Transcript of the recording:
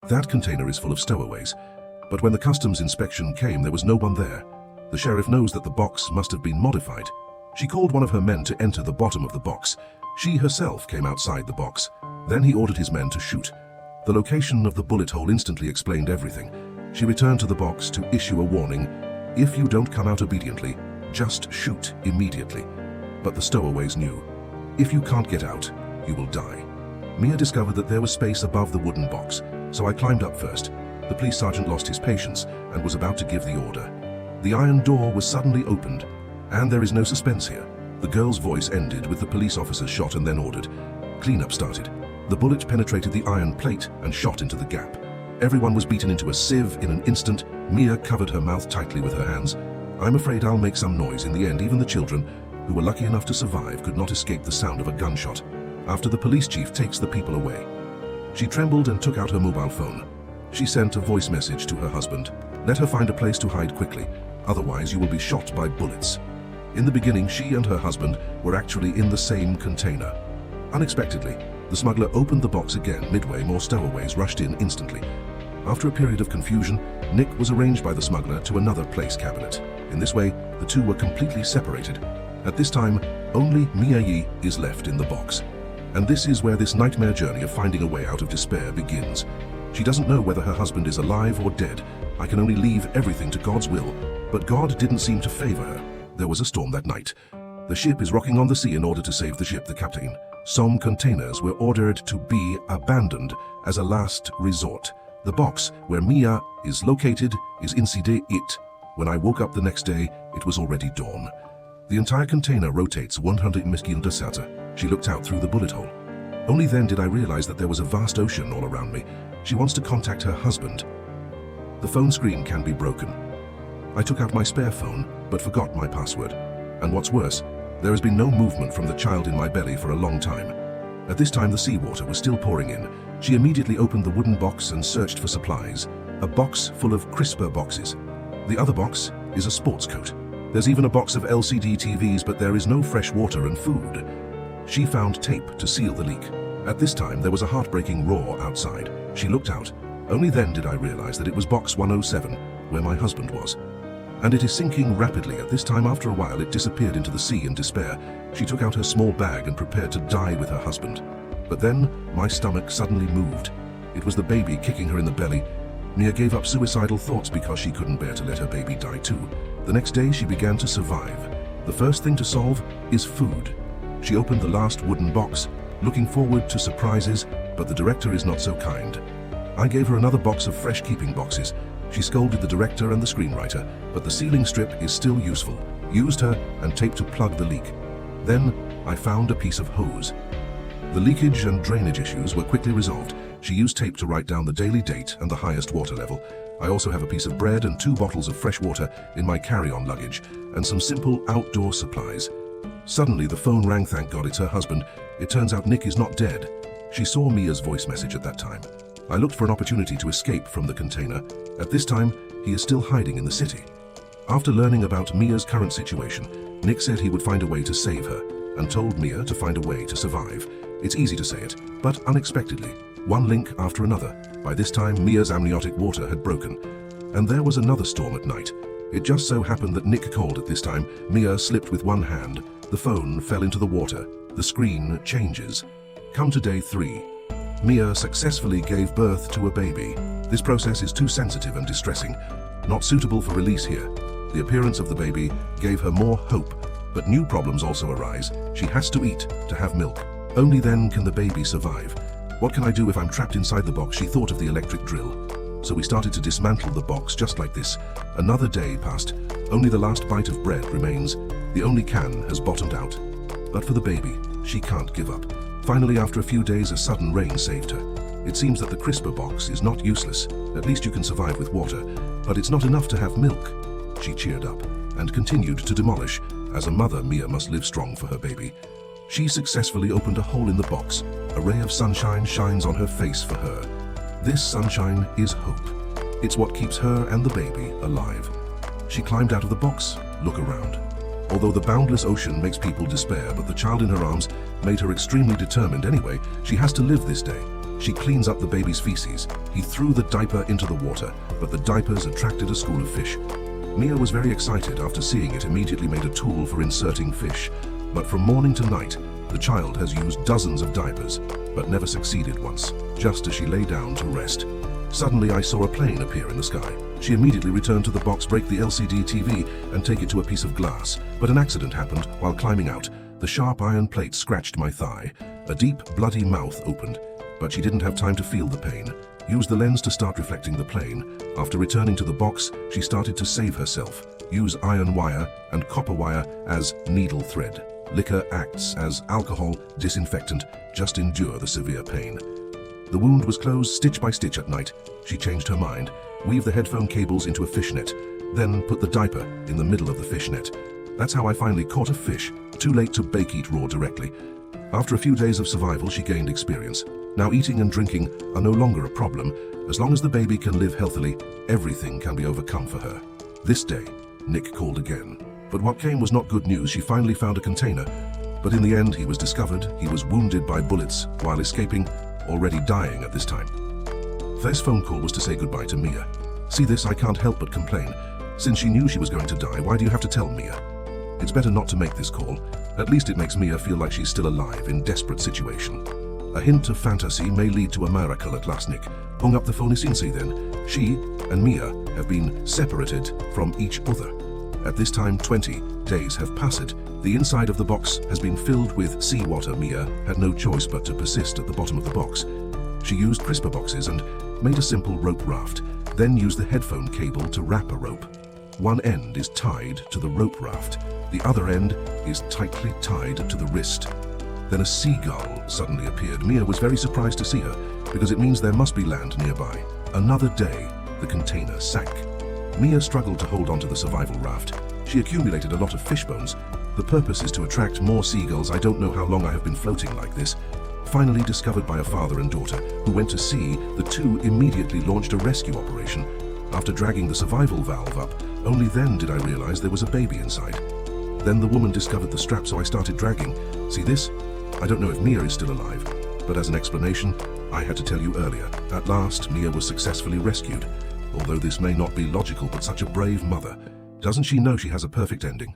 That container is full of stowaways. But when the customs inspection came, there was no one there. The sheriff knows that the box must have been modified. She called one of her men to enter the bottom of the box. She herself came outside the box. Then he ordered his men to shoot. The location of the bullet hole instantly explained everything. She returned to the box to issue a warning. If you don't come out obediently, just shoot immediately. But the stowaways knew. If you can't get out, you will die. Mia discovered that there was space above the wooden box, so I climbed up first. The police sergeant lost his patience and was about to give the order. The iron door was suddenly opened, and there is no suspense here. The girl's voice ended with the police officer's shot and then ordered. Cleanup started. The bullet penetrated the iron plate and shot into the gap. Everyone was beaten into a sieve in an instant. Mia covered her mouth tightly with her hands. I'm afraid I'll make some noise in the end. Even the children, who were lucky enough to survive, could not escape the sound of a gunshot. After the police chief takes the people away. She trembled and took out her mobile phone. She sent a voice message to her husband. Let her find a place to hide quickly, otherwise you will be shot by bullets. In the beginning, she and her husband were actually in the same container. Unexpectedly, the smuggler opened the box again. Midway, more stowaways rushed in instantly. After a period of confusion, Nick was arranged by the smuggler to another place cabinet. In this way, the two were completely separated. At this time, only Mia Yi is left in the box. And this is where this nightmare journey of finding a way out of despair begins. She doesn't know whether her husband is alive or dead. I can only leave everything to God's will. But God didn't seem to favor her. There was a storm that night. The ship is rocking on the sea. In order to save the ship, the captain, some containers were ordered to be abandoned as a last resort. The box where Mia is located is inside it. When I woke up the next day, it was already dawn. The entire container rotates 100 Miskildersata. She looked out through the bullet hole. Only then did I realize that there was a vast ocean all around me. She wants to contact her husband. The phone screen can be broken. I took out my spare phone, but forgot my password. And what's worse, there has been no movement from the child in my belly for a long time. At this time, the seawater was still pouring in. She immediately opened the wooden box and searched for supplies. A box full of crisper boxes. The other box is a sports coat. There's even a box of LCD TVs, but there is no fresh water and food. She found tape to seal the leak. At this time, there was a heartbreaking roar outside. She looked out. Only then did I realize that it was box 107, where my husband was. And it is sinking rapidly. At this time, after a while, it disappeared into the sea in despair. She took out her small bag and prepared to die with her husband. But then, my stomach suddenly moved. It was the baby kicking her in the belly. Mia gave up suicidal thoughts because she couldn't bear to let her baby die too. The next day, she began to survive. The first thing to solve is food. She opened the last wooden box, looking forward to surprises, but the director is not so kind. I gave her another box of fresh keeping boxes. She scolded the director and the screenwriter, but the sealing strip is still useful. Used her and tape to plug the leak. Then I found a piece of hose. The leakage and drainage issues were quickly resolved. She used tape to write down the daily date and the highest water level. I also have a piece of bread and 2 bottles of fresh water in my carry-on luggage, and some simple outdoor supplies. Suddenly the phone rang. Thank God it's her husband. It turns out Nick is not dead. She saw Mia's voice message at that time. I looked for an opportunity to escape from the container. At this time, he is still hiding in the city. After learning about Mia's current situation, Nick said he would find a way to save her, and told Mia to find a way to survive. It's easy to say it, but unexpectedly, one link after another. By this time, Mia's amniotic water had broken, and there was another storm at night. It just so happened that Nick called at this time. Mia slipped with one hand. The phone fell into the water. The screen changes. Come to day 3. Mia successfully gave birth to a baby. This process is too sensitive and distressing, not suitable for release here. The appearance of the baby gave her more hope, but new problems also arise. She has to eat to have milk. Only then can the baby survive. What can I do if I'm trapped inside the box? She thought of the electric drill. So we started to dismantle the box just like this. Another day passed. Only the last bite of bread remains. The only can has bottomed out. But for the baby, she can't give up. Finally, after a few days, a sudden rain saved her. It seems that the crisper box is not useless. At least you can survive with water. But it's not enough to have milk. She cheered up and continued to demolish. As a mother, Mia must live strong for her baby. She successfully opened a hole in the box. A ray of sunshine shines on her face for her. This sunshine is hope. It's what keeps her and the baby alive. She climbed out of the box. Look around. Although the boundless ocean makes people despair, but the child in her arms made her extremely determined. Anyway, she has to live this day. She cleans up the baby's feces. He threw the diaper into the water, but the diapers attracted a school of fish. Mia was very excited after seeing it, immediately made a tool for inserting fish. But from morning to night, the child has used dozens of diapers, but never succeeded once, just as she lay down to rest. Suddenly, I saw a plane appear in the sky. She immediately returned to the box, break the LCD TV, and take it to a piece of glass. But an accident happened while climbing out. The sharp iron plate scratched my thigh. A deep, bloody mouth opened, but she didn't have time to feel the pain. Use the lens to start reflecting the plane. After returning to the box, she started to save herself. Use iron wire and copper wire as needle thread. Liquor acts as alcohol disinfectant. Just endure the severe pain. The wound was closed stitch by stitch at night. She changed her mind. Weave the headphone cables into a fishnet. Then put the diaper in the middle of the fishnet. That's how I finally caught a fish. Too late to bake, eat raw directly. After a few days of survival, she gained experience. Now eating and drinking are no longer a problem. As long as the baby can live healthily, everything can be overcome for her. This day, Nick called again. But what came was not good news. She finally found a container. But in the end, he was discovered. He was wounded by bullets while escaping, already dying at this time. First phone call was to say goodbye to Mia. See this, I can't help but complain. Since she knew she was going to die, why do you have to tell Mia? It's better not to make this call. At least it makes Mia feel like she's still alive in desperate situation. A hint of fantasy may lead to a miracle at last, Nick. Hung up the phone since then. She and Mia have been separated from each other. At this time, 20 days have passed. The inside of the box has been filled with seawater. Mia had no choice but to persist at the bottom of the box. She used crisper boxes and made a simple rope raft, then used the headphone cable to wrap a rope. One end is tied to the rope raft. The other end is tightly tied to the wrist. Then a seagull suddenly appeared. Mia was very surprised to see her, because it means there must be land nearby. Another day, the container sank. Mia struggled to hold onto the survival raft. She accumulated a lot of fish bones. The purpose is to attract more seagulls. I don't know how long I have been floating like this. Finally discovered by a father and daughter who went to sea, the two immediately launched a rescue operation. After dragging the survival valve up, only then did I realize there was a baby inside. Then the woman discovered the strap, so I started dragging. See this? I don't know if Mia is still alive, but as an explanation, I had to tell you earlier. At last, Mia was successfully rescued. Although this may not be logical, but such a brave mother. Doesn't she know she has a perfect ending?